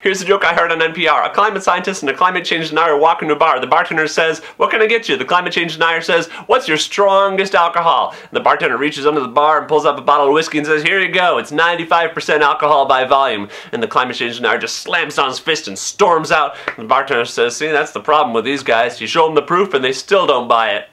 Here's a joke I heard on NPR. A climate scientist and a climate change denier walk into a bar. The bartender says, "What can I get you?" The climate change denier says, "What's your strongest alcohol?" And the bartender reaches under the bar and pulls up a bottle of whiskey and says, "Here you go. It's 95% alcohol by volume." And the climate change denier just slams down his fist and storms out. And the bartender says, "See, that's the problem with these guys. You show them the proof and they still don't buy it."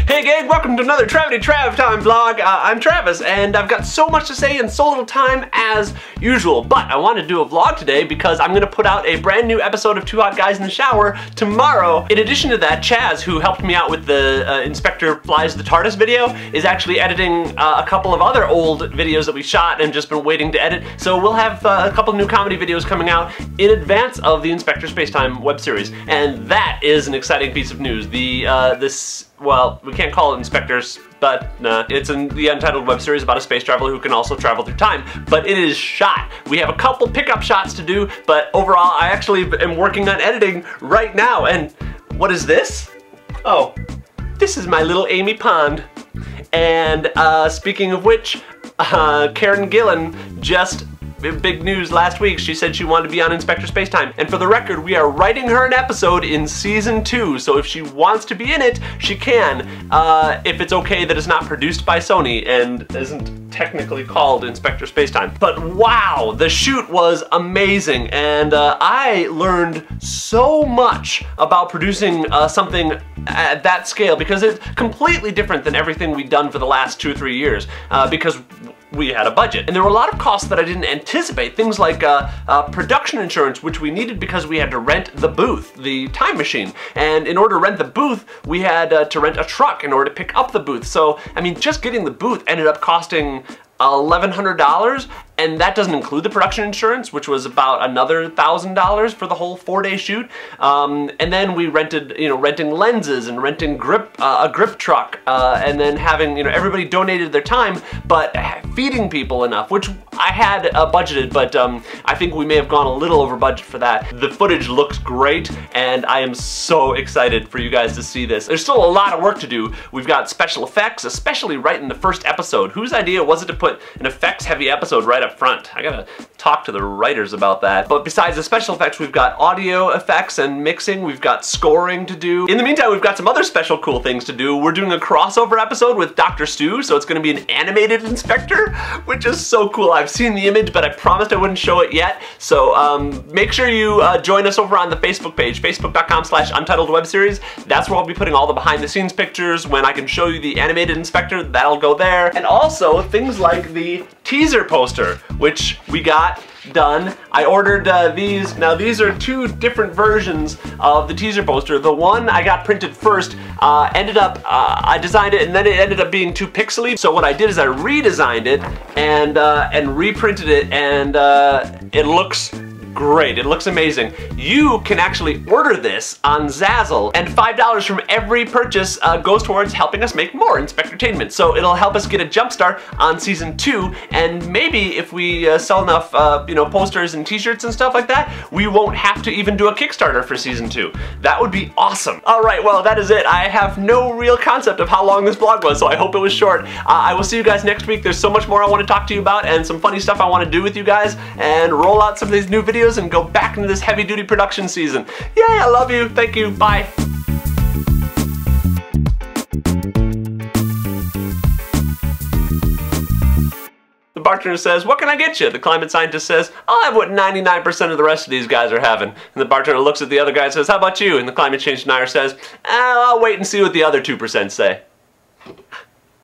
Hey gang, welcome to another Trav Time vlog. I'm Travis, and I've got so much to say in so little time as usual. But I want to do a vlog today because I'm going to put out a brand new episode of Two Hot Guys in the Shower tomorrow. In addition to that, Chaz, who helped me out with the Inspector Flies the TARDIS video, is actually editing a couple of other old videos that we shot and just been waiting to edit. So we'll have a couple new comedy videos coming out in advance of the Inspector Spacetime web series. And that is an exciting piece of news. Well, we can't call it Inspectors, but it's in the Untitled web series about a space traveler who can also travel through time, but it is shot. We have a couple pickup shots to do, but overall I actually am working on editing right now. And what is this? Oh, this is my little Amy Pond. And speaking of which, Karen Gillan just big news last week. She said she wanted to be on Inspector Spacetime. And for the record, we are writing her an episode in season 2. So if she wants to be in it, she can. If it's okay that it's not produced by Sony and isn't technically called Inspector Spacetime. But wow, the shoot was amazing. And I learned so much about producing something at that scale, because it's completely different than everything we've done for the last 2 or 3 years, because we had a budget. And there were a lot of costs that I didn't anticipate. Things like production insurance, which we needed because we had to rent the booth, the time machine. And in order to rent the booth, we had to rent a truck in order to pick up the booth. So, I mean, just getting the booth ended up costing $1,100, and that doesn't include the production insurance, which was about another $1,000 for the whole 4-day shoot. And then we rented, renting lenses and renting a grip truck, and then having, everybody donated their time, but feeding people enough, which I had budgeted, but I think we may have gone a little over budget for that. The footage looks great, and I am so excited for you guys to see this. There's still a lot of work to do. We've got special effects, especially right in the first episode. Whose idea was it to put an effects-heavy episode right up front? I gotta talk to the writers about that. But besides the special effects, we've got audio effects and mixing. We've got scoring to do. In the meantime, we've got some other special cool things to do. We're doing a crossover episode with Dr. Stu, so it's gonna be an animated Inspector, which is so cool. I've seen the image, but I promised I wouldn't show it yet. So make sure you join us over on the Facebook page, facebook.com/Untitled web series. That's where I'll be putting all the behind-the-scenes pictures. When I can show you the animated Inspector, that'll go there. And also things like the teaser poster, which we got done. I ordered these. Now these are 2 different versions of the teaser poster. The one I got printed first ended up, I designed it and then it ended up being too pixely. So what I did is I redesigned it and reprinted it, and it looks great. It looks amazing. You can actually order this on Zazzle, and $5 from every purchase goes towards helping us make more Inspectortainment. So it'll help us get a jump start on season 2, and maybe if we sell enough posters and t-shirts and stuff like that, we won't have to even do a Kickstarter for season 2. That would be awesome. Alright, well that is it. I have no real concept of how long this vlog was, so I hope it was short. I will see you guys next week. There's so much more I want to talk to you about, and some funny stuff I want to do with you guys, and roll out some of these new videos and go back into this heavy-duty production season. Yay, I love you. Thank you. Bye. The bartender says, "What can I get you?" The climate scientist says, "I'll have what 99% of the rest of these guys are having." And the bartender looks at the other guy and says, "How about you?" And the climate change denier says, "I'll wait and see what the other 2% say."